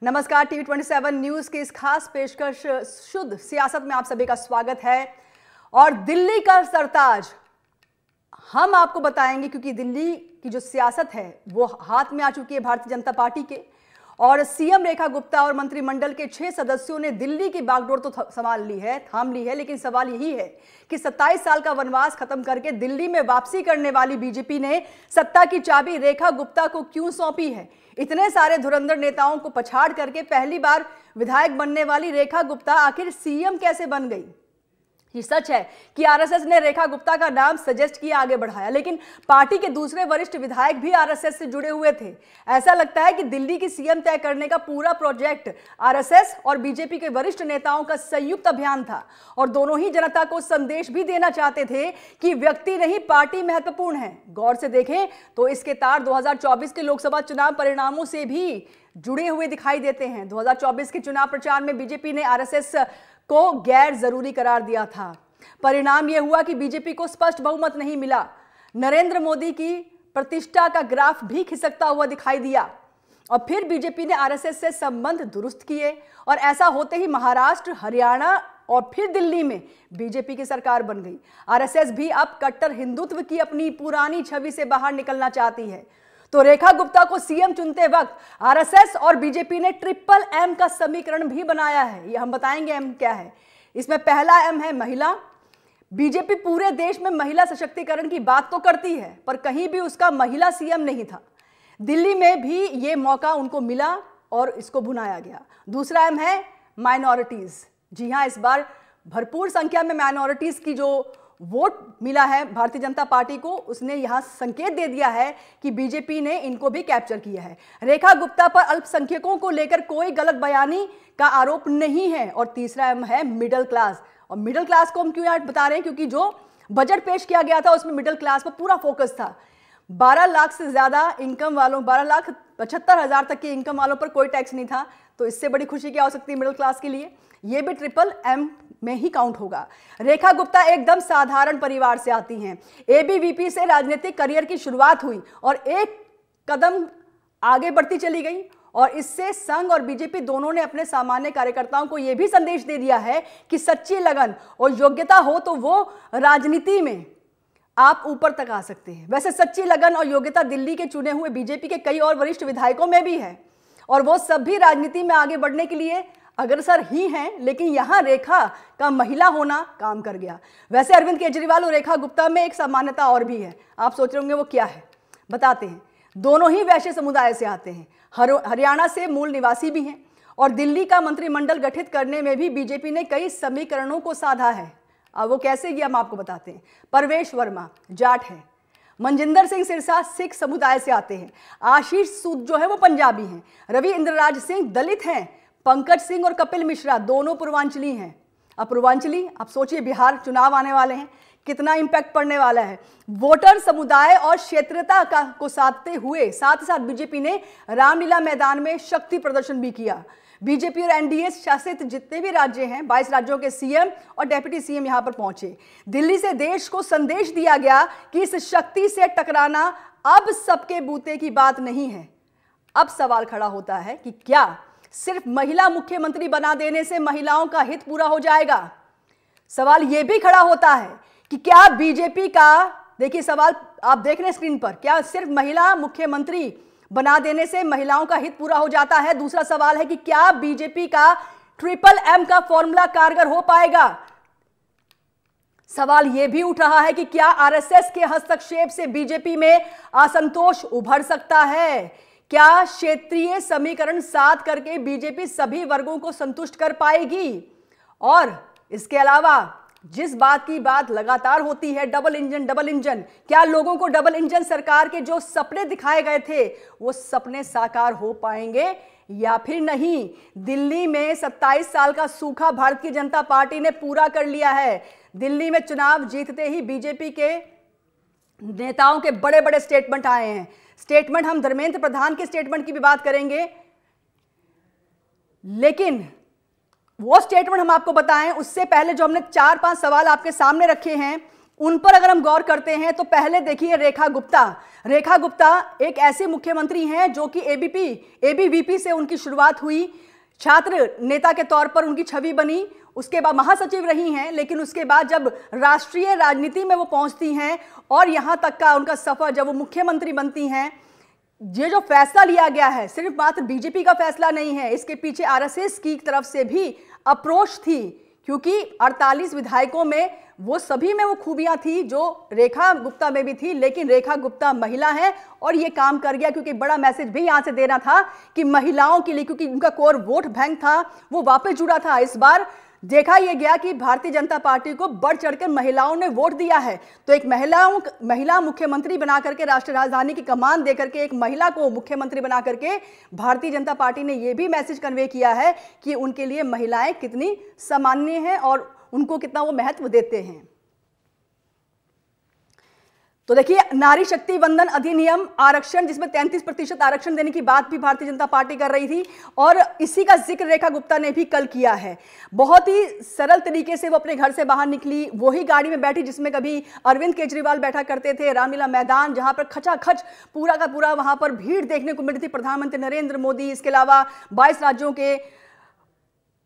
नमस्कार, TV 27 news की इस खास पेशकश शुद्ध सियासत में आप सभी का स्वागत है। और दिल्ली का सरताज हम आपको बताएंगे, क्योंकि दिल्ली की जो सियासत है वो हाथ में आ चुकी है भारतीय जनता पार्टी के। और सीएम रेखा गुप्ता और मंत्रिमंडल के 6 सदस्यों ने दिल्ली की बागडोर तो थाम ली है, लेकिन सवाल यही है कि 27 साल का वनवास खत्म करके दिल्ली में वापसी करने वाली बीजेपी ने सत्ता की चाबी रेखा गुप्ता को क्यों सौंपी है। इतने सारे धुरंधर नेताओं को पछाड़ करके पहली बार विधायक बनने वाली रेखा गुप्ता आखिर सीएम कैसे बन गई। ये सच है कि आरएसएस ने रेखा गुप्ता का नाम सजेस्ट किया, आगे बढ़ाया, लेकिन पार्टी के दूसरे वरिष्ठ विधायक भी आरएसएस से जुड़े हुए थे। ऐसा लगता है कि दिल्ली की सीएम तय करने का पूरा प्रोजेक्ट आरएसएस और बीजेपी के वरिष्ठ नेताओं का संयुक्त अभियान था। और दोनों ही जनता को संदेश भी देना चाहते थे कि व्यक्ति नहीं, पार्टी महत्वपूर्ण है। गौर से देखें तो इसके तार 2024 के लोकसभा चुनाव परिणामों से भी जुड़े हुए दिखाई देते हैं। 2024 के चुनाव प्रचार में बीजेपी ने आरएसएस को गैर जरूरी करार दिया था। परिणाम यह हुआ कि बीजेपी को स्पष्ट बहुमत नहीं मिला। नरेंद्र मोदी की प्रतिष्ठा का ग्राफ भी खिसकता हुआ दिखाई दिया। और फिर बीजेपी ने आरएसएस से संबंध दुरुस्त किए और ऐसा होते ही महाराष्ट्र, हरियाणा और फिर दिल्ली में बीजेपी की सरकार बन गई। आरएसएस भी अब कट्टर हिंदुत्व की अपनी पुरानी छवि से बाहर निकलना चाहती है। तो रेखा गुप्ता को सीएम चुनते वक्त आरएसएस और बीजेपी ने ट्रिपल एम का समीकरण भी बनाया है। ये हम बताएंगे एम क्या है। इसमें पहला एम है महिला। बीजेपी पूरे देश में महिला सशक्तिकरण की बात तो करती है, पर कहीं भी उसका महिला सीएम नहीं था। दिल्ली में भी ये मौका उनको मिला और इसको भुनाया गया। दूसरा एम है माइनॉरिटीज। जी हां, इस बार भरपूर संख्या में माइनॉरिटीज की जो वोट मिला है भारतीय जनता पार्टी को, उसने यहां संकेत दे दिया है कि बीजेपी ने इनको भी कैप्चर किया है। रेखा गुप्ता पर अल्पसंख्यकों को लेकर कोई गलत बयानी का आरोप नहीं है। और तीसरा है मिडिल क्लास। और मिडिल क्लास को हम क्यों यार बता रहे हैं, क्योंकि जो बजट पेश किया गया था उसमें मिडिल क्लास पर पूरा फोकस था। 12 लाख से ज्यादा इनकम वालों, 12,75,000 तक की इनकम वालों पर कोई टैक्स नहीं था। तो इससे बड़ी खुशी क्या हो सकती है मिडिल क्लास के लिए। यह भी ट्रिपल एम में ही काउंट होगा। रेखा गुप्ता एकदम साधारण परिवार से आती हैं। एबीवीपी से राजनीतिक करियर की शुरुआत हुई और एक कदम आगे बढ़ती चली गई। और इससे संघ और बीजेपी दोनों ने अपने सामान्य कार्यकर्ताओं को यह भी संदेश दे दिया है कि सच्ची लगन और योग्यता हो तो वो राजनीति में आप ऊपर तक आ सकते हैं। वैसे सच्ची लगन और योग्यता दिल्ली के चुने हुए बीजेपी के कई और वरिष्ठ विधायकों में भी है और वो सब भी राजनीति में आगे बढ़ने के लिए अग्रसर ही हैं, लेकिन यहां रेखा का महिला होना काम कर गया। वैसे अरविंद केजरीवाल और रेखा गुप्ता में एक समानता और भी है। आप सोच रहे होंगे वो क्या है, बताते हैं। दोनों ही वैश्य समुदाय से आते हैं, हरियाणा से मूल निवासी भी हैं। और दिल्ली का मंत्रिमंडल गठित करने में भी बीजेपी ने कई समीकरणों को साधा है। अब वो कैसे, ये हम आपको बताते हैं। परवेश वर्मा जाट है, मनजिंदर सिंह सिरसा सिख समुदाय से आते हैं, आशीष सूद जो है वो पंजाबी हैं, रवि इंद्रराज सिंह दलित हैं, पंकज सिंह और कपिल मिश्रा दोनों पूर्वांचली हैं। अब पूर्वांचली, आप सोचिए बिहार चुनाव आने वाले हैं, कितना इंपैक्ट पड़ने वाला है। वोटर समुदाय और क्षेत्रता को साधते हुए साथ साथ बीजेपी ने रामलीला मैदान में शक्ति प्रदर्शन भी किया। बीजेपी और एनडीए शासित जितने भी राज्य हैं, 22 राज्यों के सीएम और डेप्यूटी सीएम यहां पर पहुंचे। दिल्ली से देश को संदेश दिया गया कि इस शक्ति से टकराना अब सबके बूते की बात नहीं है। अब सवाल खड़ा होता है कि क्या सिर्फ महिला मुख्यमंत्री बना देने से महिलाओं का हित पूरा हो जाएगा। सवाल यह भी खड़ा होता है कि क्या बीजेपी का, देखिए सवाल आप देख रहे हैं स्क्रीन पर, क्या सिर्फ महिला मुख्यमंत्री बना देने से महिलाओं का हित पूरा हो जाता है। दूसरा सवाल है कि क्या बीजेपी का ट्रिपल एम का फॉर्मूला कारगर हो पाएगा। सवाल यह भी उठ रहा है कि क्या आरएसएस के हस्तक्षेप से बीजेपी में असंतोष उभर सकता है। क्या क्षेत्रीय समीकरण साध करके बीजेपी सभी वर्गों को संतुष्ट कर पाएगी। और इसके अलावा जिस बात की बात लगातार होती है, डबल इंजन, क्या लोगों को डबल इंजन सरकार के जो सपने दिखाए गए थे वो सपने साकार हो पाएंगे या फिर नहीं। दिल्ली में 27 साल का सूखा भारतीय जनता पार्टी ने पूरा कर लिया है। दिल्ली में चुनाव जीतते ही बीजेपी के नेताओं के बड़े बड़े स्टेटमेंट आए हैं। स्टेटमेंट, हम धर्मेंद्र प्रधान के स्टेटमेंट की भी बात करेंगे, लेकिन वो स्टेटमेंट हम आपको बताएं उससे पहले जो हमने 4-5 सवाल आपके सामने रखे हैं उन पर अगर हम गौर करते हैं तो पहले देखिए रेखा गुप्ता। रेखा गुप्ता एक ऐसे मुख्यमंत्री हैं जो कि एबीवीपी से उनकी शुरुआत हुई, छात्र नेता के तौर पर उनकी छवि बनी, उसके बाद महासचिव रही हैं, लेकिन उसके बाद जब राष्ट्रीय राजनीति में वो पहुंचती हैं और यहां तक का उनका सफर जब वो मुख्यमंत्री बनती हैं, ये जो फैसला लिया गया है सिर्फ मात्र बीजेपी का फैसला नहीं है, इसके पीछे आरएसएस की तरफ से भी अप्रोच थी, क्योंकि 48 विधायकों में वो सभी में वो खूबियां थी जो रेखा गुप्ता में भी थी, लेकिन रेखा गुप्ता महिला है और ये काम कर गया, क्योंकि बड़ा मैसेज भी यहां से देना था कि महिलाओं के लिए, क्योंकि उनका कोर वोट बैंक था वो वापस जुड़ा था। इस बार देखा यह गया कि भारतीय जनता पार्टी को बढ़ चढ़कर महिलाओं ने वोट दिया है, तो एक महिला मुख्यमंत्री बना करके, राष्ट्रीय राजधानी की कमान देकर के एक महिला को मुख्यमंत्री बना करके भारतीय जनता पार्टी ने यह भी मैसेज कन्वे किया है कि उनके लिए महिलाएं कितनी सामान्य हैं और उनको कितना वो महत्व देते हैं। तो देखिए, नारी शक्ति वंदन अधिनियम आरक्षण, जिसमें 33% आरक्षण देने की बात भी भारतीय जनता पार्टी कर रही थी और इसी का जिक्र रेखा गुप्ता ने भी कल किया है। बहुत ही सरल तरीके से वो अपने घर से बाहर निकली, वही गाड़ी में बैठी जिसमें कभी अरविंद केजरीवाल बैठा करते थे, रामलीला मैदान, जहां पर खचाखच पूरा का पूरा वहां पर भीड़ देखने को मिली थी। प्रधानमंत्री नरेंद्र मोदी, इसके अलावा 22 राज्यों के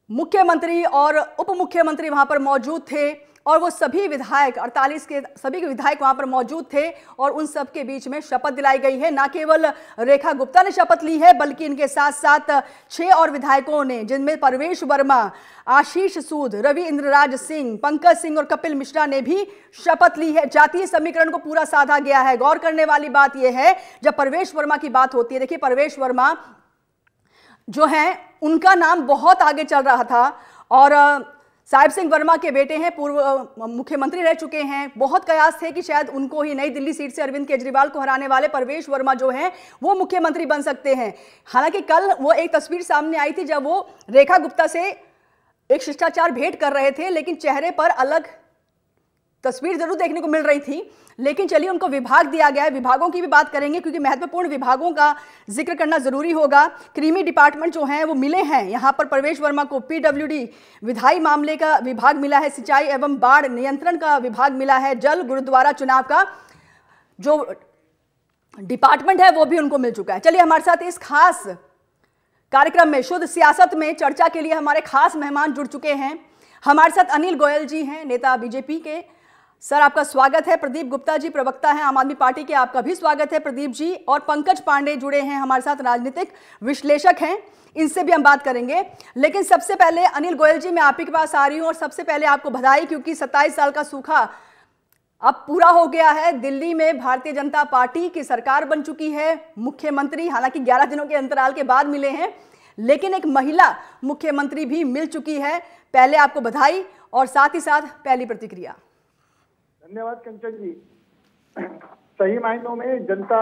मुख्यमंत्री और उप मुख्यमंत्री वहां पर मौजूद थे और वो सभी विधायक 48 के सभी के विधायक वहां पर मौजूद थे और उन सब के बीच में शपथ दिलाई गई है। ना केवल रेखा गुप्ता ने शपथ ली है, बल्कि इनके साथ साथ 6 और विधायकों ने, जिनमें परवेश वर्मा, आशीष सूद, रवि इंद्रराज सिंह, पंकज सिंह और कपिल मिश्रा ने भी शपथ ली है। जातीय समीकरण को पूरा साधा गया है। गौर करने वाली बात यह है, जब परवेश वर्मा की बात होती है, देखिए परवेश वर्मा जो है उनका नाम बहुत आगे चल रहा था और साहिब सिंह वर्मा के बेटे हैं, पूर्व मुख्यमंत्री रह चुके हैं। बहुत कयास थे कि शायद उनको ही नई दिल्ली सीट से अरविंद केजरीवाल को हराने वाले परवेश वर्मा जो हैं वो मुख्यमंत्री बन सकते हैं। हालांकि कल वो एक तस्वीर सामने आई थी जब वो रेखा गुप्ता से एक शिष्टाचार भेंट कर रहे थे, लेकिन चेहरे पर अलग तस्वीर जरूर देखने को मिल रही थी। लेकिन चलिए, उनको विभाग दिया गया है, विभागों की भी बात करेंगे क्योंकि महत्वपूर्ण विभागों का जिक्र करना जरूरी होगा। क्रीमी डिपार्टमेंट जो हैं वो मिले हैं यहाँ पर परवेश वर्मा को। पीडब्ल्यूडी विधायी मामले का विभाग मिला है, सिंचाई एवं बाढ़ नियंत्रण का विभाग मिला है, जल गुरुद्वारा चुनाव का जो डिपार्टमेंट है वो भी उनको मिल चुका है। चलिए, हमारे साथ इस खास कार्यक्रम में शुद्ध सियासत में चर्चा के लिए हमारे खास मेहमान जुड़ चुके हैं। हमारे साथ अनिल गोयल जी हैं, नेता बीजेपी के। सर, आपका स्वागत है। प्रदीप गुप्ता जी प्रवक्ता हैं आम आदमी पार्टी के, आपका भी स्वागत है प्रदीप जी। और पंकज पांडे जुड़े हैं हमारे साथ, राजनीतिक विश्लेषक हैं, इनसे भी हम बात करेंगे। लेकिन सबसे पहले अनिल गोयल जी, मैं आप ही के पास आ रही हूं और सबसे पहले आपको बधाई, क्योंकि 27 साल का सूखा अब पूरा हो गया है। दिल्ली में भारतीय जनता पार्टी की सरकार बन चुकी है, मुख्यमंत्री हालांकि 11 दिनों के अंतराल के बाद मिले हैं, लेकिन एक महिला मुख्यमंत्री भी मिल चुकी है। पहले आपको बधाई और साथ ही साथ पहली प्रतिक्रिया। धन्यवाद कंचन जी। सही मायनों में जनता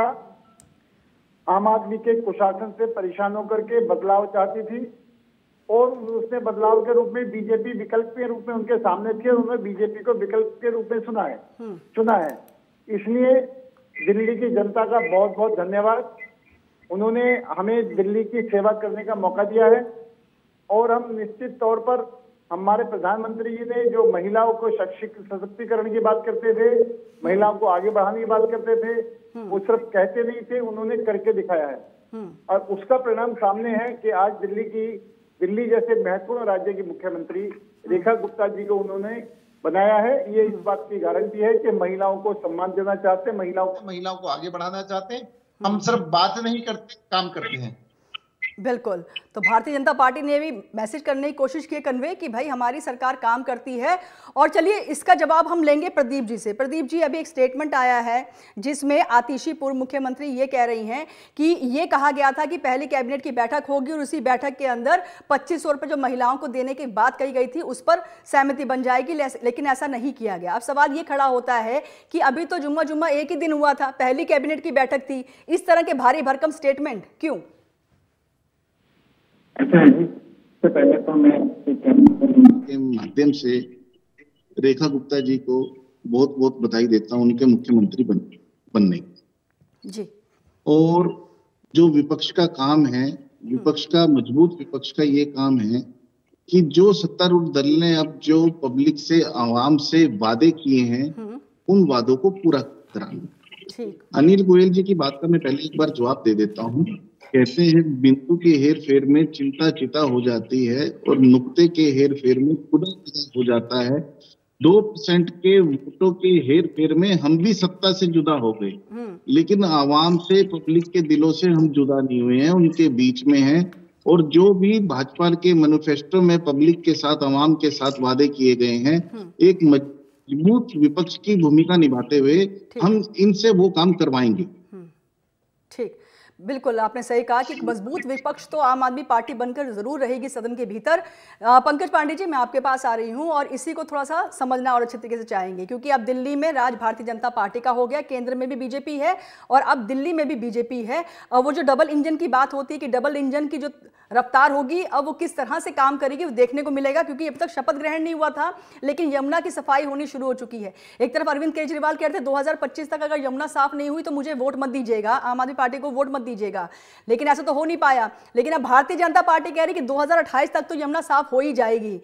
आम आदमी के कुशासन से परेशान होकर के बदलाव चाहती थी और उसने बदलाव के रूप में बीजेपी विकल्प के रूप में उनके सामने थी और उन्होंने बीजेपी को विकल्प के रूप में चुना है। इसलिए दिल्ली की जनता का बहुत बहुत धन्यवाद। उन्होंने हमें दिल्ली की सेवा करने का मौका दिया है और हम निश्चित तौर पर, हमारे प्रधानमंत्री जी ने जो महिलाओं को सशक्तिकरण की बात करते थे, महिलाओं को आगे बढ़ाने की बात करते थे, वो सिर्फ कहते नहीं थे, उन्होंने करके दिखाया है। और उसका परिणाम सामने है कि आज दिल्ली जैसे महत्वपूर्ण राज्य की मुख्यमंत्री रेखा गुप्ता जी को उन्होंने बनाया है। ये इस बात की गारंटी है कि महिलाओं को सम्मान देना चाहते हैं, महिलाओं को आगे बढ़ाना चाहते हैं। हम सिर्फ बात नहीं करते, काम करते हैं। बिल्कुल। तो भारतीय जनता पार्टी ने भी मैसेज करने की कोशिश की कन्वे कि भाई हमारी सरकार काम करती है। और चलिए, इसका जवाब हम लेंगे प्रदीप जी से। प्रदीप जी, अभी एक स्टेटमेंट आया है जिसमें आतिशी पूर्व मुख्यमंत्री ये कह रही हैं कि ये कहा गया था कि पहली कैबिनेट की बैठक होगी और उसी बैठक के अंदर 2500 रुपये जो महिलाओं को देने की बात कही गई थी उस पर सहमति बन जाएगी, लेकिन ऐसा नहीं किया गया। अब सवाल ये खड़ा होता है कि अभी तो जुम्मा एक ही दिन हुआ था, पहली कैबिनेट की बैठक थी, इस तरह के भारी भरकम स्टेटमेंट क्यों? ऐसा है, तो पहले तो मैं के माध्यम से रेखा गुप्ता जी को बहुत बहुत बधाई देता हूं उनके मुख्यमंत्री बनने जी। और जो विपक्ष का काम है, विपक्ष का, मजबूत विपक्ष का ये काम है कि जो सत्तारूढ़ दल ने अब जो पब्लिक से, आवाम से वादे किए हैं उन वादों को पूरा कराना। अनिल गोयल जी की बात का मैं पहले एक बार जवाब दे देता हूँ। कहते हैं बिंदु के हेर फेर में चिंता चिता हो जाती है और नुक्ते के हेर फेर में खुदा खुदा हो जाता है। 2% के वोटों के हेर फेर में हम भी सत्ता से जुदा हो गए, लेकिन आवाम से, पब्लिक के दिलों से हम जुदा नहीं हुए हैं, उनके बीच में हैं। और जो भी भाजपा के मैनिफेस्टो में पब्लिक के साथ, आवाम के साथ वादे किए गए हैं, एक मजबूत विपक्ष की भूमिका निभाते हुए हम इनसे वो काम करवाएंगे। ठीक, बिल्कुल आपने सही कहा कि मजबूत विपक्ष तो आम आदमी पार्टी बनकर जरूर रहेगी सदन के भीतर। पंकज पांडे जी, मैं आपके पास आ रही हूं और इसी को थोड़ा सा समझना और अच्छे तरीके से चाहेंगे, क्योंकि अब दिल्ली में राज भारतीय जनता पार्टी का हो गया, केंद्र में भी बीजेपी है और अब दिल्ली में भी बीजेपी है। वो जो डबल इंजन की बात होती है कि डबल इंजन की जो रफ्तार होगी अब वो किस तरह से काम करेगी वो देखने को मिलेगा, क्योंकि अब तक शपथ ग्रहण नहीं हुआ था लेकिन यमुना की सफाई होनी शुरू हो चुकी है। एक तरफ अरविंद केजरीवाल कहते हैं 2025 तक अगर यमुना साफ नहीं हुई तो मुझे वोट मत दीजिएगा, आम आदमी पार्टी को वोट मत दीजिएगा, लेकिन ऐसा तो हो नहीं पाया। लेकिन अब भारतीय जनता पार्टी कह रही कि 2028 तक तो यमुना साफ हो ही जाएगी।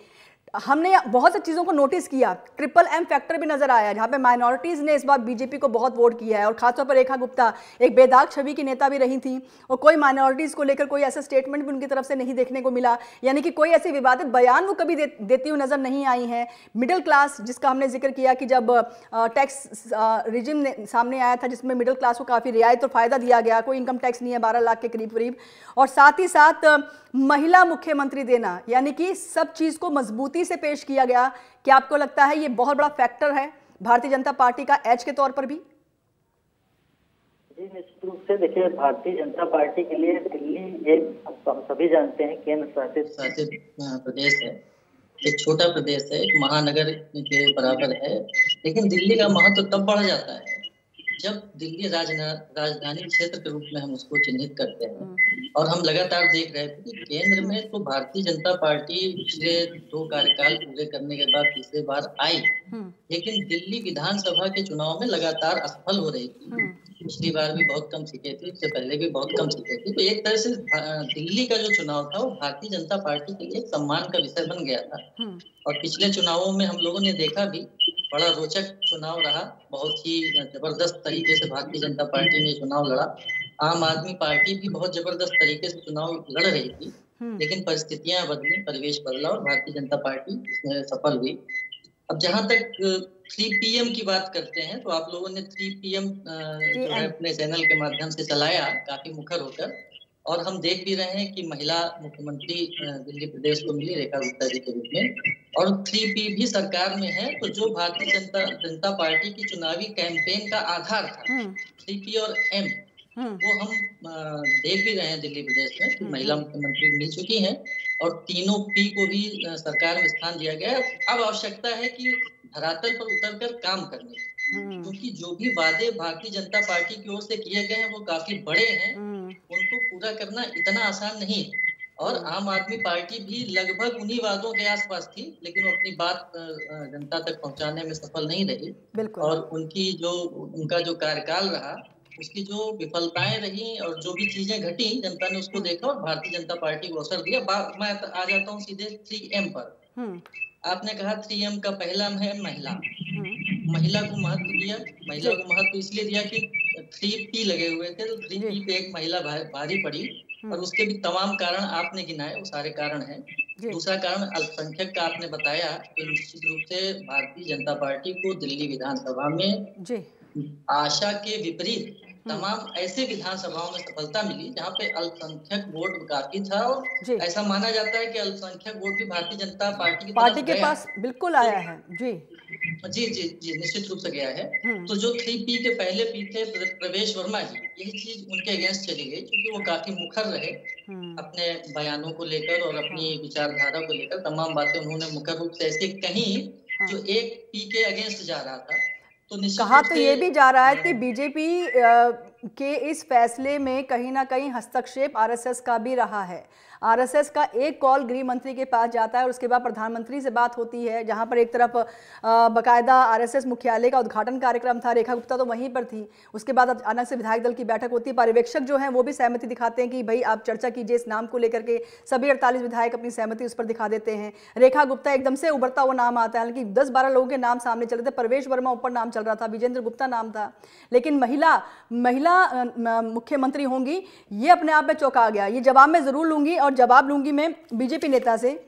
हमने बहुत सी चीज़ों को नोटिस किया, ट्रिपल एम फैक्टर भी नजर आया जहां पे माइनॉरिटीज़ ने इस बार बीजेपी को बहुत वोट किया है और खासतौर पर रेखा गुप्ता एक बेदाग छवि की नेता भी रही थी और कोई माइनॉरिटीज़ को लेकर कोई ऐसा स्टेटमेंट भी उनकी तरफ से नहीं देखने को मिला, यानी कि कोई ऐसे विवादित बयान वो कभी देती हुई नजर नहीं आई हैं। मिडिल क्लास जिसका हमने जिक्र किया कि जब टैक्स रिजिम सामने आया था जिसमें मिडिल क्लास को काफ़ी रियायत और फायदा दिया गया, कोई इनकम टैक्स नहीं है 12 लाख के करीब करीब, और साथ ही साथ महिला मुख्यमंत्री देना, यानी कि सब चीज़ को मजबूती से पेश किया गया। क्या आपको लगता है ये बहुत बड़ा फैक्टर है भारतीय जनता पार्टी का एज के तौर पर भी? जी निश्चित रूप से देखिए, भारतीय जनता पार्टी के लिए दिल्ली एक, हम सभी जानते हैं, केंद्र शासित प्रदेश है, एक छोटा प्रदेश है, एक महानगर के बराबर है। लेकिन दिल्ली का महत्व तब बढ़ जाता है जब दिल्ली राजधानी क्षेत्र के रूप में हम उसको चिन्हित करते हैं। और हम लगातार देख रहे थे कि केंद्र में तो भारतीय जनता पार्टी पिछले 2 कार्यकाल पूरे करने के बाद तीसरी बार आई, लेकिन दिल्ली विधानसभा के चुनाव में लगातार असफल हो रही थी। पिछली बार भी बहुत कम सीटें थी, इससे पहले भी बहुत कम सीटें थी। तो एक तरह से दिल्ली का जो चुनाव था वो भारतीय जनता पार्टी के लिए सम्मान का विषय बन गया था। और पिछले चुनावों में हम लोगों ने देखा भी, बड़ा रोचक चुनाव रहा, बहुत ही जबरदस्त तरीके से भारतीय जनता पार्टी ने चुनाव लड़ा। आम आदमी पार्टी भी बहुत जबरदस्त तरीके से चुनाव लड़ रही थी, लेकिन परिस्थितियां बदली, परिवेश बदला और भारतीय जनता पार्टी इसमें सफल हुई। अब जहां तक 3PM की बात करते हैं तो आप लोगों ने 3PM जो है अपने चैनल के माध्यम से चलाया काफी मुखर होकर, और हम देख भी रहे हैं कि महिला मुख्यमंत्री दिल्ली प्रदेश को मिली रेखा गुप्ता जी के रूप में, और 3P भी सरकार में है। तो जो भारतीय जनता पार्टी की चुनावी कैंपेन का आधार था 3P और M, वो हम देख भी रहे हैं दिल्ली प्रदेश में कि महिला मुख्यमंत्री मिल चुकी हैं और तीनों P को भी सरकार में स्थान दिया गया है। अब आवश्यकता है कि धरातल पर उतरकर काम करने की, क्योंकि जो भी वादे भारतीय जनता पार्टी की ओर से किए गए हैं वो काफी बड़े हैं, उनको पूरा करना इतना आसान नहीं। और आम आदमी पार्टी भी लगभग उन्हीं वादों के आसपास थी, लेकिन वो अपनी बात जनता तक पहुंचाने में सफल नहीं रही। और उनका जो कार्यकाल रहा उसकी जो विफलताएं रही और जो भी चीजें घटी, जनता ने उसको देखा और भारतीय जनता पार्टी को अवसर दिया। मैं आ जाता हूँ सीधे 3M पर। आपने कहा 3M का पहला है महिला, महिला को महत्व दिया। महिला को महत्व इसलिए दिया कि 3P लगे हुए थे, तो 3P पे एक महिला भारी पड़ी, और उसके भी तमाम कारण आपने गिनाए, वो सारे कारण हैं। दूसरा कारण अल्पसंख्यक का आपने बताया, तो निश्चित रूप से भारतीय जनता पार्टी को दिल्ली विधानसभा में आशा के विपरीत तमाम ऐसे विधानसभाओं में सफलता मिली जहां पे अल्पसंख्यक वोट काफी था, और ऐसा माना जाता है कि अल्पसंख्यक वोट भी भारतीय जनता पार्टी के पास बिल्कुल आया है। जी निश्चित रूप से गया है। तो जो 3P के पहले P थे प्रवेश वर्मा जी, यही चीज उनके अगेंस्ट चली गई, क्योंकि वो काफी मुखर रहे अपने बयानों को लेकर और अपनी विचारधारा को लेकर। तमाम बातें उन्होंने मुखर रूप से ऐसी कही जो एक P के अगेंस्ट जा रहा था। तो कहा तो ये भी जा रहा है कि बीजेपी के इस फैसले में कहीं ना कहीं हस्तक्षेप आरएसएस का भी रहा है। आरएसएस का एक कॉल गृह मंत्री के पास जाता है और उसके बाद प्रधानमंत्री से बात होती है, जहां पर एक तरफ बकायदा आरएसएस मुख्यालय का उद्घाटन कार्यक्रम था, रेखा गुप्ता तो वहीं पर थी। उसके बाद अचानक से विधायक दल की बैठक होती है, पर्यवेक्षक जो है वो भी सहमति दिखाते हैं कि भाई आप चर्चा कीजिए इस नाम को लेकर के। सभी 48 विधायक अपनी सहमति उस पर दिखा देते हैं। रेखा गुप्ता एकदम से उभरता हुआ नाम आता है, हालांकि 10-12 लोगों के नाम सामने चल रहे थे। प्रवेश वर्मा ऊपर नाम चल रहा था, विजेंद्र गुप्ता नाम था, लेकिन महिला मुख्यमंत्री होंगी, ये अपने आप में चौंका गया। ये जवाब मैं जरूर लूंगी और जवाब लूंगी मैं बीजेपी नेता से।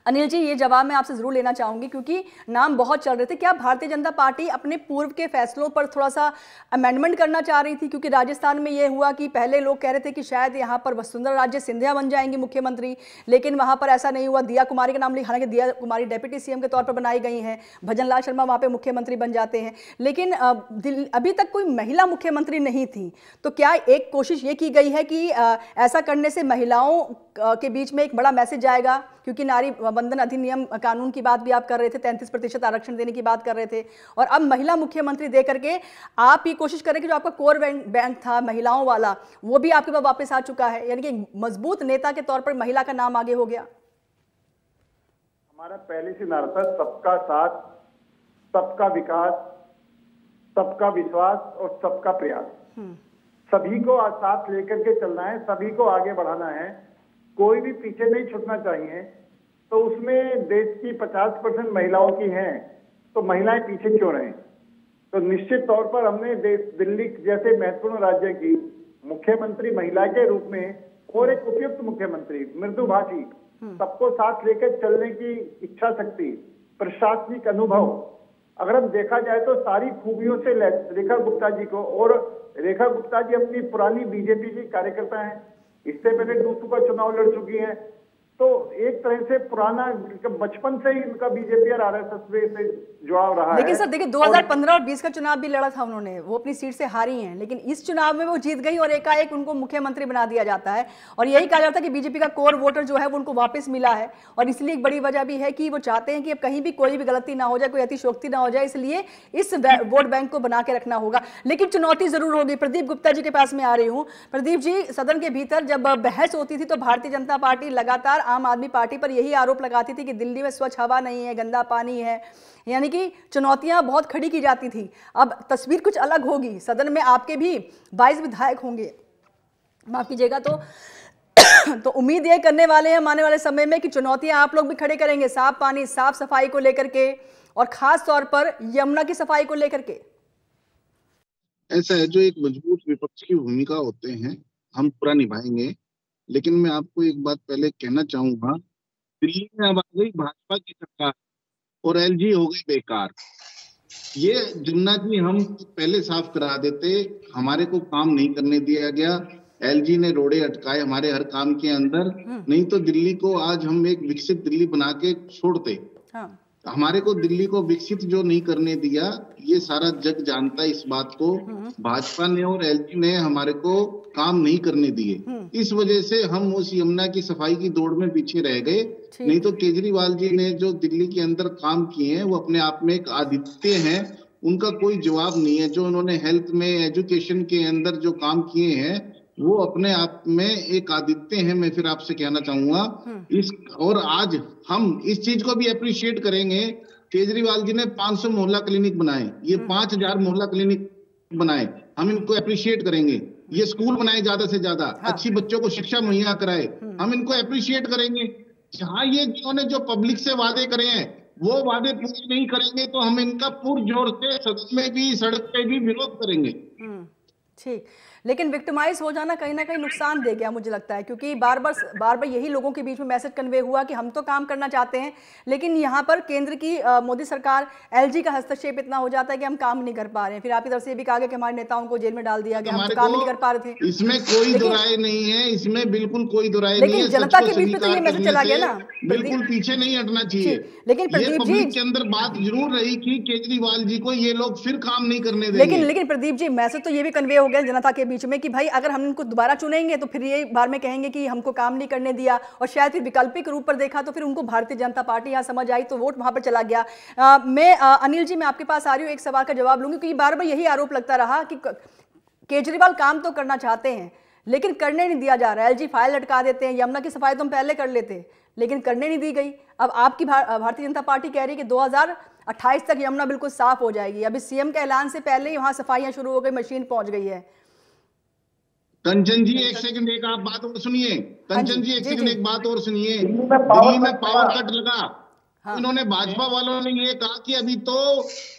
अनिल जी, ये जवाब मैं आपसे जरूर लेना चाहूंगी क्योंकि नाम बहुत चल रहे थे। क्या भारतीय जनता पार्टी अपने पूर्व के फैसलों पर थोड़ा सा अमेंडमेंट करना चाह रही थी? क्योंकि राजस्थान में ये हुआ कि पहले लोग कह रहे थे कि शायद यहाँ पर वसुंधरा राजे सिंधिया बन जाएंगी मुख्यमंत्री, लेकिन वहां पर ऐसा नहीं हुआ। दिया कुमारी का नाम लिखा, हालांकि दिया कुमारी डेप्यूटी सीएम के तौर पर बनाई गई हैं, भजनलाल शर्मा वहां पर मुख्यमंत्री बन जाते हैं, लेकिन अभी तक कोई महिला मुख्यमंत्री नहीं थी। तो क्या एक कोशिश ये की गई है कि ऐसा करने से महिलाओं के बीच में एक बड़ा मैसेज जाएगा? क्योंकि नारी वंदन अधिनियम कानून की बात भी आप कर रहे थे, 33% आरक्षण देने की बात कर रहे थे, और अब महिला मुख्यमंत्री दे करके आप ये कोशिश करें कि जो आपका कोर बैंक था महिलाओं वाला, वो भी आपके पास वापस आ चुका है, यानी कि मजबूत नेता के तौर पर महिला का नाम आगे हो गया। हमारा पहले से नारा था सबका साथ, सबका विकास, सबका विश्वास और सबका प्रयास। सभी को साथ लेकर के चलना है, सभी को आगे बढ़ाना है, कोई भी पीछे नहीं छूटना चाहिए। तो उसमें देश की 50% महिलाओं की हैं, तो महिलाएं पीछे क्यों रहें? तो निश्चित तौर पर हमने दिल्ली जैसे महत्वपूर्ण राज्य की मुख्यमंत्री महिला के रूप में और एक उपयुक्त मुख्यमंत्री, मृदुभाषी, सबको साथ लेकर चलने की इच्छा शक्ति, प्रशासनिक अनुभव, अगर हम देखा जाए तो सारी खूबियों से रेखा गुप्ता जी को, और रेखा गुप्ता जी अपनी पुरानी बीजेपी की कार्यकर्ता हैं, इससे पहले 200 का चुनाव लड़ चुकी हैं, तो एक तरह से पुराना बचपन से ही इनका बीजेपी और आरएसएस से जुड़ाव रहा है। लेकिन सर देखिए 2015 और 20 का चुनाव भी लड़ा था उन्होंने, वो अपनी सीट से हारी हैं, लेकिन इस चुनाव में वो जीत गई और एकाएक उनको मुख्यमंत्री बना दिया जाता है। और यही कहा जाता है कि बीजेपी का कोर वोटर जो है वो उनको वापस मिला है, और इसलिए एक बड़ी वजह भी है कि वो चाहते हैं कि अब कहीं भी कोई भी गलती ना हो जाए, कोई अतिशोक्ति ना हो जाए, इसलिए इस वोट बैंक को बना के रखना होगा। लेकिन चुनौती जरूर होगी। प्रदीप गुप्ता जी के पास में आ रही हूँ। प्रदीप जी, सदन के भीतर जब बहस होती थी तो भारतीय जनता पार्टी लगातार आम आदमी पार्टी पर यही आरोप लगाती थी कि दिल्ली में स्वच्छ हवा नहीं है, गंदा पानी है, यानी कि चुनौतियां बहुत खड़ी की जाती थी। अब तस्वीर कुछ अलग होगी। सदन में आपके भी 22 विधायक होंगे, माफ कीजिएगा, तो उम्मीद ये करने वाले हैं आने वाले समय में कि चुनौतियां आप लोग भी खड़े करेंगे, साफ पानी, साफ सफाई को लेकर के, और खास तौर पर यमुना की सफाई को लेकर के। ऐसा है, जो एक मजबूत विपक्ष की भूमिका होते हैं हम पूरा निभाएंगे। लेकिन मैं आपको एक बात पहले कहना चाहूंगा, दिल्ली में अब आ गई भाजपा की सरकार और एलजी हो गई बेकार। ये जमुना जी हम पहले साफ करा देते, हमारे को काम नहीं करने दिया गया, एलजी ने रोड़े अटकाए हमारे हर काम के अंदर, नहीं तो दिल्ली को आज हम एक विकसित दिल्ली बना के छोड़ते। हाँ। हमारे को दिल्ली को विकसित जो नहीं करने दिया, ये सारा जग जानता है इस बात को। भाजपा ने और एलजी ने हमारे को काम नहीं करने दिए, इस वजह से हम उस यमुना की सफाई की दौड़ में पीछे रह गए। नहीं तो केजरीवाल जी ने जो दिल्ली के अंदर काम किए हैं वो अपने आप में एक आदित्य हैं, उनका कोई जवाब नहीं है। जो उन्होंने हेल्थ में, एजुकेशन के अंदर जो काम किए हैं वो अपने आप में एक आदित्य है। मैं फिर आपसे कहना चाहूंगा इस, और आज हम इस चीज को भी अप्रिशिएट करेंगे। केजरीवाल जी ने 500 मोहल्ला क्लिनिक बनाए, ये 5000 मोहल्ला क्लिनिक बनाए, हम इनको अप्रिशिएट करेंगे। ये स्कूल बनाए ज्यादा से ज्यादा, अच्छी बच्चों को शिक्षा मुहैया कराए, हम इनको अप्रिशिएट करेंगे। जहां ये जिन्होंने जो पब्लिक से वादे करे हैं वो वादे पूरे नहीं करेंगे तो हम इनका पुरजोर से सदन में भी, सड़क पे भी विरोध करेंगे। ठीक, लेकिन विक्टिमाइज हो जाना कहीं ना कहीं नुकसान दे गया मुझे लगता है, क्योंकि बार बार यही लोगों के बीच में मैसेज कन्वे हुआ कि हम तो काम करना चाहते हैं, लेकिन यहाँ पर केंद्र की मोदी सरकार, एलजी का हस्तक्षेप इतना हो जाता है कि हम काम नहीं कर पा रहे हैं। फिर आपकी तरफ से भी कहा गया कि हमारे नेताओं को जेल में डाल दिया गया, हम तो काम नहीं कर पा रहे थे। इसमें कोई दुराई नहीं है, इसमें बिल्कुल कोई दुराई नहीं है। लेकिन जनता के बीच में तो ये मैसेज चला गया ना, बिल्कुल पीछे नहीं हटना चाहिए। लेकिन प्रदीप जी के अंदर बात जरूर रही कि केजरीवाल जी को ये लोग फिर काम नहीं करने देंगे। लेकिन प्रदीप जी, मैसेज तो ये भी कन्वे हो गया जनता के बीच में कि भाई अगर हम इनको दोबारा चुनेंगे तो फिर ये बार में कहेंगे कि हमको काम नहीं करने दिया, और शायद फिर वैकल्पिक रूप पर देखा तो फिर उनको भारतीय जनता पार्टी यहाँ समझ आई तो वोट वहां पर चला गया। मैं अनिल जी, मैं आपके पास आ रही हूँ, एक सवाल का जवाब लूंगी, क्योंकि बार बार यही आरोप लगता रहा कि केजरीवाल काम तो करना चाहते हैं लेकिन करने नहीं दिया जा रहा है। एलजी फाइल लटका देते हैं, यमुना की सफाई तो हम पहले कर लेते, लेकिन करने नहीं दी गई। अब आपकी भारतीय जनता पार्टी कह रही है कि 2028 तक यमुना बिल्कुल साफ हो जाएगी। अभी सीएम के ऐलान से पहले ही वहां सफाइयां शुरू हो गई, मशीन पहुंच गई है। कंचन जी एक सेकंड, एक आप बात और सुनिए। कंचन जी एक सेकंड, एक बात और सुनिए। दिल्ली में पावर कट लगा, इन्होंने भाजपा वालों ने ये कहा कि अभी तो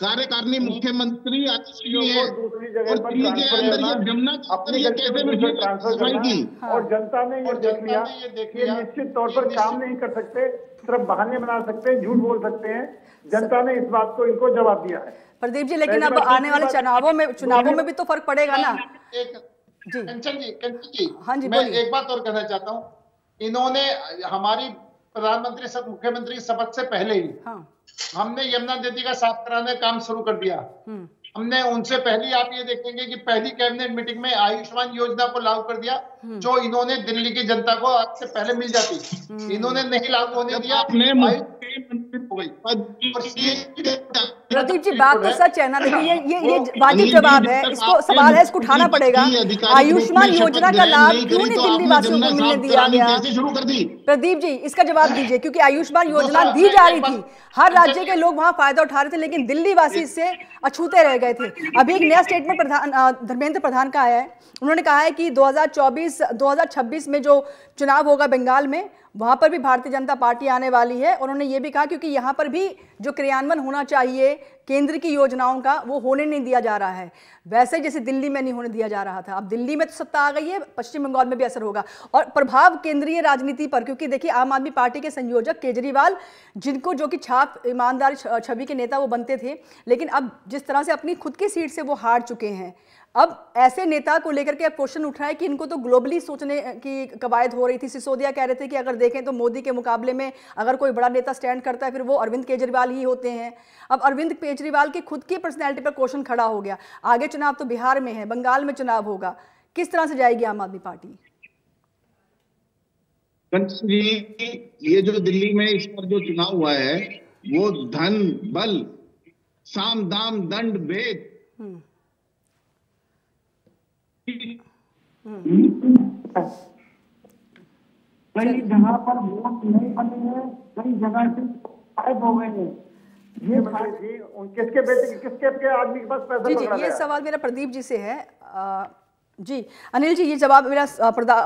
कार्यकारिणी मुख्यमंत्री है और दिल्ली के अंदर ये जमुना ये कैसे ट्रांसफर की, और जनता ने ये देख लिया कि निश्चित तौर पर काम नहीं कर सकते, सिर्फ बहाने बना सकते हैं, झूठ बोल सकते हैं। जनता ने इस बात को इनको जवाब दिया है। प्रदीप जी, लेकिन अब आने वाले चुनावों में भी तो फर्क पड़ेगा ना। कंचन जी, हाँ जी, मैं एक बात और कहना चाहता हूँ। इन्होंने हमारी प्रधानमंत्री मुख्यमंत्री शपथ से पहले ही हमने यमुना नदी का साफ कराने का काम शुरू कर दिया। हमने उनसे पहले, आप ये देखेंगे कि पहली कैबिनेट मीटिंग में आयुष्मान योजना को लागू कर दिया, जो इन्होंने दिल्ली की जनता को आज से पहले मिल जाती, इन्होंने नहीं लागू होने दिया। प्रदीप जी, बात तो सच है ना। देखिए ये वाजिब जवाब है, इसको सवाल है, इसको उठाना पड़ेगा। आयुष्मान योजना का लाभ क्यों नहीं दिल्ली वासियों को मिलने दिया गया? प्रदीप जी, इसका जवाब दीजिए, क्योंकि आयुष्मान योजना दी जा रही थी, हर राज्य के लोग वहां फायदा उठा रहे थे, लेकिन दिल्ली वासी इससे अछूते रह गए थे। अभी एक नया स्टेटमेंट धर्मेंद्र प्रधान का आया है। उन्होंने कहा है कि 2024-2026 में जो चुनाव होगा बंगाल में, वहां पर भी भारतीय जनता पार्टी आने वाली है। उन्होंने ये भी कहा क्योंकि यहां पर भी जो क्रियान्वयन होना चाहिए केंद्र की योजनाओं का, वो होने नहीं दिया जा रहा है, वैसे जैसे दिल्ली में नहीं होने दिया जा रहा था। अब दिल्ली में तो सत्ता आ गई है, पश्चिम बंगाल में भी असर होगा और प्रभाव केंद्रीय राजनीति पर, क्योंकि देखिए आम आदमी पार्टी के संयोजक केजरीवाल, जिनको जो कि छाप ईमानदार छवि के नेता वो बनते थे, लेकिन अब जिस तरह से अपनी खुद की सीट से वो हार चुके हैं, अब ऐसे नेता को लेकर के क्वेश्चन उठ रहा है कि इनको तो ग्लोबली सोचने की कवायद हो रही थी। सिसोदिया कह रहे थे कि अगर देखें तो मोदी के मुकाबले में अगर कोई बड़ा नेता स्टैंड करता है फिर वो अरविंद केजरीवाल ही होते हैं। अब अरविंद केजरीवाल की खुद की पर्सनैलिटी पर क्वेश्चन खड़ा हो गया। आगे चुनाव तो बिहार में है, बंगाल में चुनाव होगा, किस तरह से जाएगी आम आदमी पार्टी? ये जो दिल्ली में इस पर जो चुनाव हुआ है, वो धन बल साम दाम दंड भेद कई जगह पर वोट नहीं बने हैं, कई जगह से गायब हो गए हैं। ये किसके आदमी के पास पैसा? जी, ये सवाल मेरा प्रदीप जी से है। जी अनिल जी, ये जवाब मेरा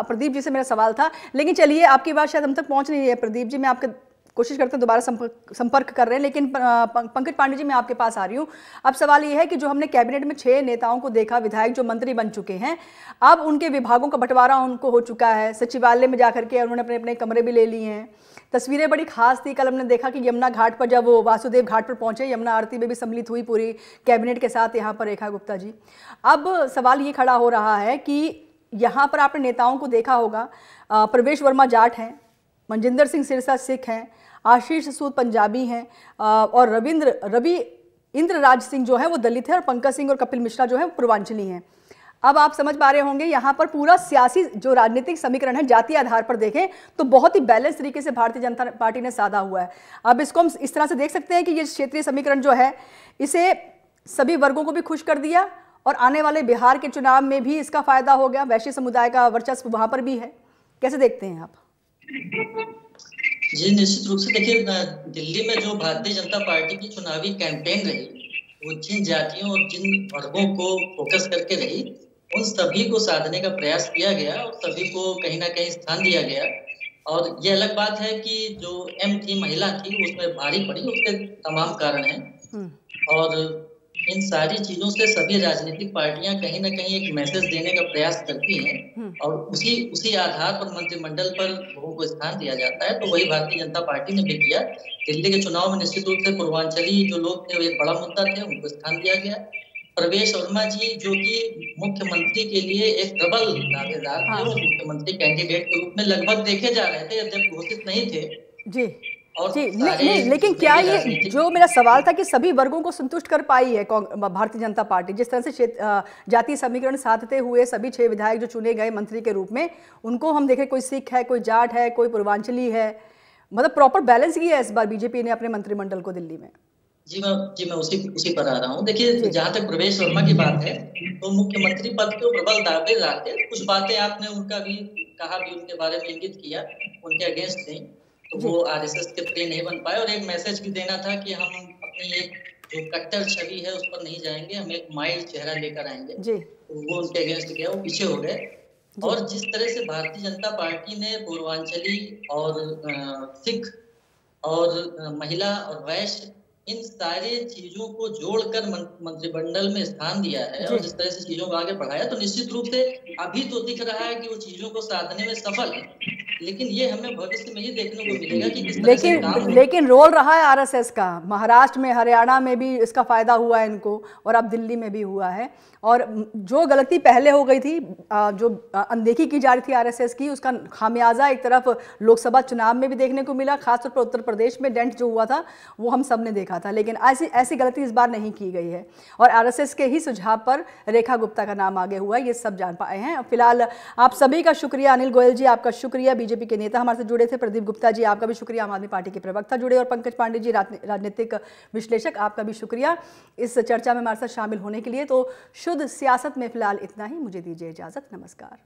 प्रदीप जी से मेरा सवाल था, लेकिन चलिए आपकी बात शायद हम तक पहुंच नहीं रही है प्रदीप जी। मैं आपके कोशिश करते हैं दोबारा संपर्क कर रहे हैं, लेकिन पंकज पांडे जी मैं आपके पास आ रही हूँ। अब सवाल ये है कि जो हमने कैबिनेट में 6 नेताओं को देखा, विधायक जो मंत्री बन चुके हैं, अब उनके विभागों का बंटवारा उनको हो चुका है, सचिवालय में जाकर के उन्होंने अपने अपने कमरे भी ले लिए हैं। तस्वीरें बड़ी खास थी, कल हमने देखा कि यमुना घाट पर जब वो वासुदेव घाट पर पहुंचे, यमुना आरती में भी सम्मिलित हुई पूरी कैबिनेट के साथ यहाँ पर रेखा गुप्ता जी। अब सवाल ये खड़ा हो रहा है कि यहाँ पर आपने नेताओं को देखा होगा, प्रवेश वर्मा जाट हैं, मनजिंदर सिंह सिरसा सिख हैं, आशीष सूद पंजाबी हैं और रवि इंद्र राज सिंह जो है वो दलित है, और पंकज सिंह और कपिल मिश्रा जो है पूर्वांचली हैं। अब आप समझ पा रहे होंगे यहाँ पर पूरा सियासी जो राजनीतिक समीकरण है जातीय आधार पर देखें तो बहुत ही बैलेंस तरीके से भारतीय जनता पार्टी ने साधा हुआ है। अब इसको हम इस तरह से देख सकते हैं कि ये क्षेत्रीय समीकरण जो है इसे सभी वर्गों को भी खुश कर दिया और आने वाले बिहार के चुनाव में भी इसका फायदा हो गया। वैश्य समुदाय का वर्चस्व वहां पर भी है, कैसे देखते हैं आप? जी निश्चित रूप से देखिए, दिल्ली में जो भारतीय जनता पार्टी की चुनावी कैंपेन रही, वो जिन जातियों और जिन वर्गों को फोकस करके रही, उन सभी को साधने का प्रयास किया गया और सभी को कहीं ना कहीं स्थान दिया गया। और ये अलग बात है कि जो एम थी, महिला थी, उसमें भारी पड़ी, उसके तमाम कारण हैं। और इन सारी चीजों से सभी राजनीतिक पार्टियां कहीं ना कहीं एक मैसेज देने का प्रयास करती हैं और उसी आधार पर मंत्रिमंडल पर लोगों को स्थान दिया जाता है। तो वही भारतीय जनता पार्टी ने भी किया। दिल्ली के चुनाव में निश्चित रूप से पूर्वांचली जो लोग थे, एक बड़ा मुद्दा थे, उनको स्थान दिया गया। प्रवेश वर्मा जी जो कि मुख्यमंत्री के लिए एक प्रबल दावेदार थे, वो मुख्यमंत्री कैंडिडेट के रूप में लगभग देखे जा रहे थे जब घोषित नहीं थे। जी जी नहीं, लेकिन क्या ये जो मेरा सवाल था कि सभी वर्गों को संतुष्ट कर पाई है भारतीय जनता पार्टी, जिस तरह से जातीय समीकरण साधते हुए सभी 6 विधायक जो चुने गए मंत्री के रूप में, उनको हम देखें कोई सिख है, कोई जाट है, कोई पूर्वांचली है, मतलब प्रॉपर बैलेंस किया है इस बार बीजेपी ने अपने मंत्रिमंडल को दिल्ली में। मैं उसी पर आ रहा हूँ। देखिए, जहाँ तक प्रवेश वर्मा की बात है, तो मुख्यमंत्री पद के प्रबल दावे डालते, कुछ बातें आपने उनका भी कहा, भी उनके बारे में इंगित किया, उनके अगेंस्ट नहीं, तो वो आरएसएस के प्रिय नहीं बन पाए। और एक मैसेज भी देना था कि हम अपनी एक जो कट्टर छवि है उस पर नहीं जाएंगे, हम एक माइल्ड चेहरा लेकर आएंगे, तो वो उनके अगेंस्ट गया, वो पीछे हो गए। और जिस तरह से भारतीय जनता पार्टी ने पूर्वांचली और सिख और महिला और वैश्य, इन सारे चीजों को जोड़कर मंत्रिमंडल में स्थान दिया है और जिस तरह से चीजों को आगे बढ़ाया, तो निश्चित रूप से अभी तो दिख रहा है कि वो चीजों को साधने में सफल है, लेकिन ये हमें भविष्य में ही देखने को मिलेगा कि किस तरह से काम। लेकिन रोल रहा है आरएसएस का, महाराष्ट्र में, हरियाणा में भी इसका फायदा हुआ है इनको, और अब दिल्ली में भी हुआ है। और जो गलती पहले हो गई थी, जो अनदेखी की जा रही थी आरएसएस की, उसका खामियाजा एक तरफ लोकसभा चुनाव में भी देखने को मिला, खासतौर पर उत्तर प्रदेश में डेंट जो हुआ था वो हम सब ने देखा था। लेकिन ऐसी गलती इस बार नहीं की गई है और आरएसएस के ही सुझाव पर रेखा गुप्ता का नाम आगे हुआ है, ये सब जान पाए हैं। फिलहाल आप सभी का शुक्रिया। अनिल गोयल जी आपका शुक्रिया, बीजेपी के नेता हमारे से जुड़े थे। प्रदीप गुप्ता जी आपका भी शुक्रिया, आम आदमी पार्टी के प्रवक्ता जुड़े। और पंकज पांडे जी राजनीतिक विश्लेषक, आपका भी शुक्रिया इस चर्चा में हमारे साथ शामिल होने के लिए। तो शुद्ध सियासत में फिलहाल इतना ही, मुझे दीजिए इजाजत, नमस्कार।